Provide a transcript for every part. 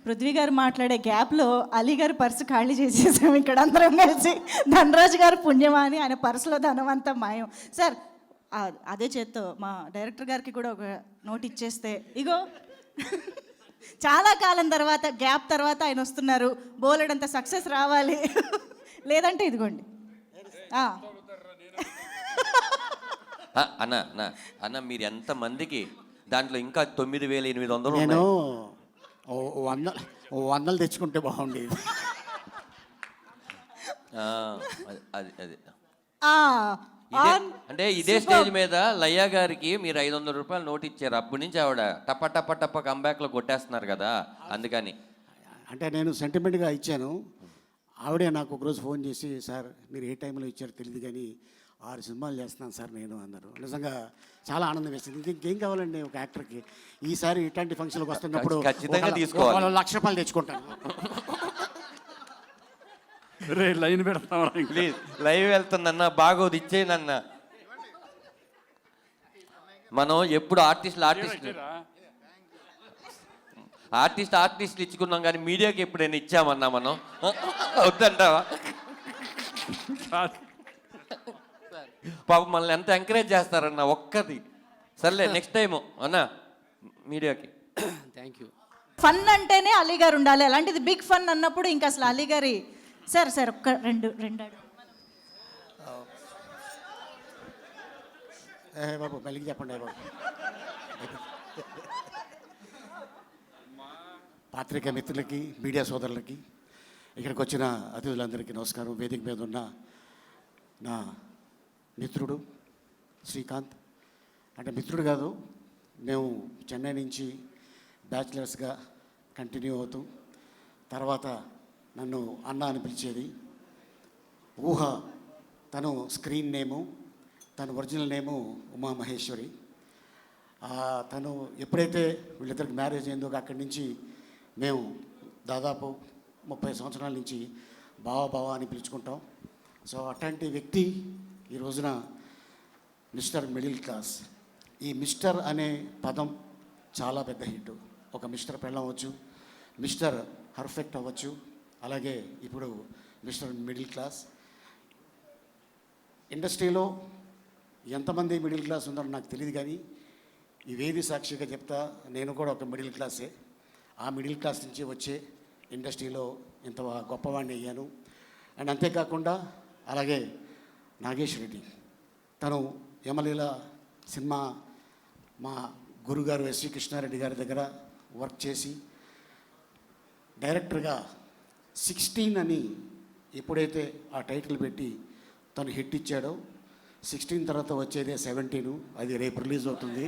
పృథ్వీ గారు మాట్లాడే గ్యాప్లో అలీ గారి పర్సు ఖాళీ చేసేసాం ఇక్కడ అందరం కలిసి. ధనరాజు గారు పుణ్యమా అని ఆయన పర్సులో ధనం అంతా మాయం. సార్ అదే చేత్తో మా డైరెక్టర్ గారికి కూడా ఒక నోట్ ఇచ్చేస్తే, ఇగో చాలా కాలం తర్వాత గ్యాప్ తర్వాత ఆయన వస్తున్నారు, బోలెడంత సక్సెస్ రావాలి, లేదంటే ఇదిగోండి. అన్న అన్న అన్న మీరు ఎంతమందికి దాంట్లో ఇంకా 9,800 నేను వందలు తెచ్చుకుంటే బాగుండేది. అది అది ఆ అంటే ఇదే స్టేజ్ మీద లయ్యా గారికి మీరు 500 రూపాయలు నోట్ ఇచ్చారు. అప్పటి నుంచి ఆవిడ టప్ప టప్ప టప్ప కంబ్యాక్లో కొట్టేస్తున్నారు కదా, అందుకని. అంటే నేను సెంటిమెంట్గా ఇచ్చాను. ఆవిడే నాకు ఒకరోజు ఫోన్ చేసి, సార్ మీరు ఏ టైంలో ఇచ్చారో తెలియదు కానీ 6 సినిమాలు చేస్తున్నాను సార్ నేను అన్నారు. నిజంగా చాలా ఆనందం వేసింది. ఇంకేం కావాలండి ఒక యాక్టర్కి. ఈసారి ఇట్లాంటి ఫంక్షన్కి వస్తున్నప్పుడు ఖచ్చితంగా తీసుకోవాలి. 1,00,000 రూపాయలు తెచ్చుకుంటాను. లైన్ పెడతాం ప్లీజ్, లైవ్ వెళ్తుందన్న, బాగోదు ఇచ్చేయనన్న. మనం ఎప్పుడు ఆర్టిస్టులు ఇచ్చుకున్నాం కానీ మీడియాకి ఎప్పుడైనా ఇచ్చామన్నా మనం? వద్దంటావా? పాప మనల్ని ఎంత ఎంకరేజ్ చేస్తారన్న ఒక్కది. సర్లే నెక్స్ట్ టైము అన్నా మీడియాకి. Thank you. ఫన్ అంటేనే అలీ గారు ఉండాలి. అలాంటిది బిగ్ ఫన్ అన్నప్పుడు ఇంకా అసలు అలీ గారి సార్ ఒక్క రెండు బాబు మళ్ళీ చెప్పండి బాబు. పాత్రికా మిత్రులకి, మీడియా సోదరులకి, ఇక్కడికి వచ్చిన అతిథులందరికీ నమస్కారం. వేదిక మీద ఉన్న నా మిత్రుడు శ్రీకాంత్, అంటే మిత్రుడు కాదు, మేము చెన్నై నుంచి బ్యాచిలర్స్గా కంటిన్యూ అవుతూ తర్వాత నన్ను అన్న అని పిలిచేది. ఊహ తను స్క్రీన్ నేము, తను ఒరిజినల్ నేము ఉమా మహేశ్వరి. తను ఎప్పుడైతే వీళ్ళిద్దరికి మ్యారేజ్ అయిందో అక్కడి నుంచి మేము దాదాపు 30 సంవత్సరాల నుంచి బావ అని పిలుచుకుంటాం. సో అట్లాంటి వ్యక్తి ఈ రోజున మిస్టర్ మిడిల్ క్లాస్. ఈ మిస్టర్ అనే పదం చాలా పెద్ద హిట్. ఒక మిస్టర్ పెళ్ళం అవ్వచ్చు, మిస్టర్ పర్ఫెక్ట్ అవ్వచ్చు, అలాగే ఇప్పుడు మిస్టర్ మిడిల్ క్లాస్. ఇండస్ట్రీలో ఎంతమంది మిడిల్ క్లాస్ ఉన్నారో నాకు తెలియదు కానీ ఈ వేది సాక్షిగా చెప్తా, నేను కూడా ఒక మిడిల్ క్లాసే. ఆ మిడిల్ క్లాస్ నుంచి వచ్చే ఇండస్ట్రీలో ఇంత గొప్పవాడిని అయ్యాను. అండ్ అంతేకాకుండా అలాగే నాగేష్ రెడ్డి, తను యమలీల సినిమా మా గురుగారు ఎస్వి కృష్ణారెడ్డి గారి దగ్గర వర్క్ చేసి డైరెక్టర్గా 16 అని ఎప్పుడైతే ఆ టైటిల్ పెట్టి తను హిట్ ఇచ్చాడో, 16 తర్వాత వచ్చేదే 17, అది రేపు రిలీజ్ అవుతుంది.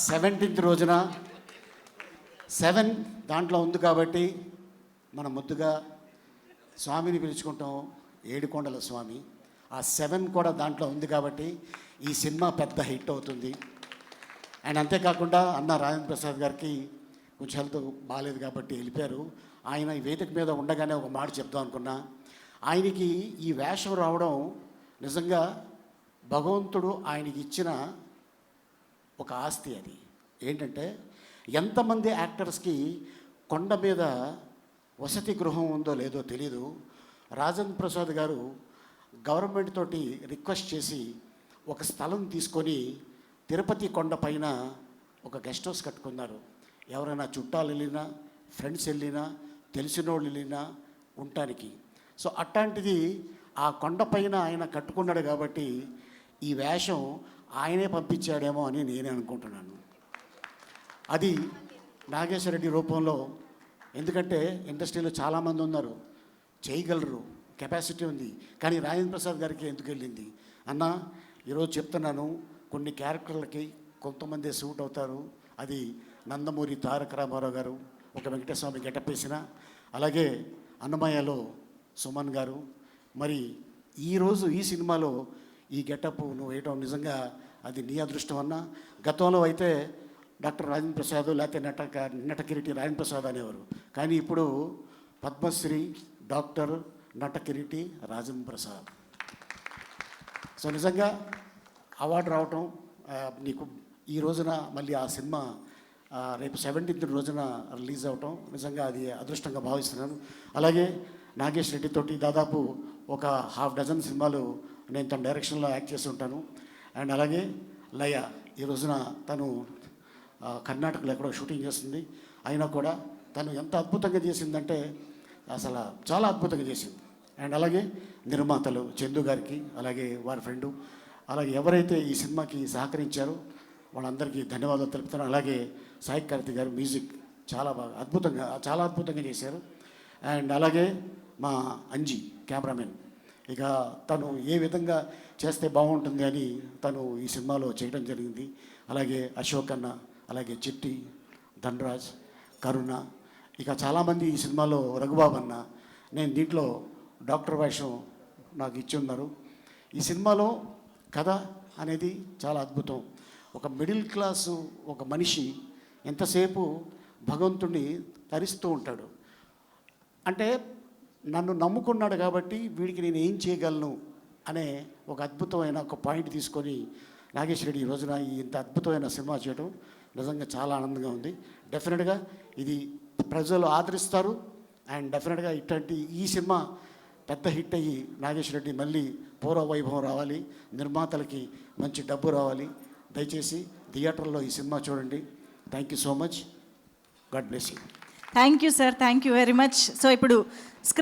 17th రోజున 7 దాంట్లో ఉంది కాబట్టి మనం ముద్దుగా స్వామిని పిలుచుకుంటాం, ఏడుకొండల స్వామి. ఆ 7 కూడా దాంట్లో ఉంది కాబట్టి ఈ సినిమా పెద్ద హిట్ అవుతుంది. అండ్ అంతేకాకుండా అన్న రాజేంద్ర ప్రసాద్ గారికి కొంచెం హెల్త్ బాగాలేదు కాబట్టి వెళ్ళిపోయారు. ఆయన ఈ వేదిక మీద ఉండగానే ఒక మాట చెప్దాం అనుకున్నా. ఆయనకి ఈ వేషం రావడం నిజంగా భగవంతుడు ఆయనకి ఇచ్చిన ఒక ఆస్తి. అది ఏంటంటే, ఎంతమంది యాక్టర్స్కి కొండ మీద వసతి గృహం ఉందో లేదో తెలీదు. రాజేంద్ర ప్రసాద్ గారు గవర్నమెంట్ తోటి రిక్వెస్ట్ చేసి ఒక స్థలం తీసుకొని తిరుపతి కొండ పైన ఒక గెస్ట్ హౌస్ కట్టుకున్నారు. ఎవరైనా చుట్టాలు వెళ్ళినా, ఫ్రెండ్స్ వెళ్ళినా, తెలిసిన వాళ్ళు వెళ్ళినా ఉండటానికి. సో అట్లాంటిది ఆ కొండపైన ఆయన కట్టుకున్నాడు కాబట్టి ఈ వేషం ఆయనే పంపించాడేమో అని నేనే అనుకుంటున్నాను. అది నాగేశ్వరరెడ్డి రూపంలో. ఎందుకంటే ఇండస్ట్రీలో చాలామంది ఉన్నారు, చేయగలరు, కెపాసిటీ ఉంది, కానీ రాజేంద్ర ప్రసాద్ గారికి ఎందుకు వెళ్ళింది అన్న? ఈరోజు చెప్తున్నాను, కొన్ని క్యారెక్టర్లకి కొంతమంది సూట్ అవుతారు. అది నందమూరి తారక రామారావు గారు ఒక వెంకటస్వామి గెటప్ వేసిన, అలాగే అన్నమయ్యలో సుమన్ గారు. మరి ఈరోజు ఈ సినిమాలో ఈ గెటప్ నువ్వు వేయటం నిజంగా అది నీ అదృష్టం అన్న. గతంలో అయితే డాక్టర్ రాజేంద్ర ప్రసాద్ లేకపోతే నటకిరీటి రాజేంద్ర ప్రసాద్ అనేవారు, కానీ ఇప్పుడు పద్మశ్రీ డాక్టర్ నటకిరీటి రాజేంద్ర ప్రసాద్. సో నిజంగా అవార్డు రావటం నీకు ఈ రోజున మళ్ళీ ఆ సినిమా రేపు 17th రోజున రిలీజ్ అవటం నిజంగా అది అదృష్టంగా భావిస్తున్నాను. అలాగే నాగేష్ రెడ్డి తోటి దాదాపు ఒక హాఫ్ డజన్ సినిమాలు నేను తన డైరెక్షన్లో యాక్ట్ చేసి ఉంటాను. అండ్ అలాగే లయ ఈ రోజున తను కర్ణాటకలో ఎక్కడో షూటింగ్ చేస్తుంది. అయినా కూడా తను ఎంత అద్భుతంగా చేసిందంటే అసలు చాలా అద్భుతంగా చేసింది. అండ్ అలాగే నిర్మాతలు చందు గారికి, అలాగే వారి ఫ్రెండు, అలాగే ఎవరైతే ఈ సినిమాకి సహకరించారో వాళ్ళందరికీ ధన్యవాదాలు తెలుపుతాను. అలాగే సాయి కార్తిక్ గారు మ్యూజిక్ చాలా బాగా చాలా అద్భుతంగా చేశారు. అండ్ అలాగే మా అంజీ కెమెరామెన్, ఇక తను ఏ విధంగా చేస్తే బాగుంటుంది అని తను ఈ సినిమాలో చేయడం జరిగింది. అలాగే అశోక్ అన్న, అలాగే చిట్టి, ధనరాజ్, కరుణ, ఇక చాలామంది ఈ సినిమాలో, రఘుబాబు అన్న, నేను దీంట్లో డాక్టర్ వేషం నాకు ఇచ్చి ఉన్నారు. ఈ సినిమాలో కథ అనేది చాలా అద్భుతం. ఒక మిడిల్ క్లాసు ఒక మనిషి ఎంతసేపు భగవంతుడిని తరిస్తూ ఉంటాడు. అంటే నన్ను నమ్ముకున్నాడు కాబట్టి వీడికి నేను ఏం చేయగలను అనే ఒక అద్భుతమైన ఒక పాయింట్ తీసుకొని నాగేష్ రెడ్డి ఈ రోజున ఇంత అద్భుతమైన సినిమా చేయడం నిజంగా చాలా ఆనందంగా ఉంది. డెఫినెట్గా ఇది ప్రజలు ఆదరిస్తారు. అండ్ డెఫినెట్గా ఇట్లాంటి ఈ సినిమా పెద్ద హిట్ అయ్యి నాగేష్ రెడ్డి మళ్ళీ పూర్వ వైభవం రావాలి, నిర్మాతలకి మంచి డబ్బు రావాలి. దయచేసి థియేటర్లో ఈ సినిమా చూడండి. Thank you so much. God bless you. Thank you sir, thank you very much. So ఇప్పుడు స్క్రీన్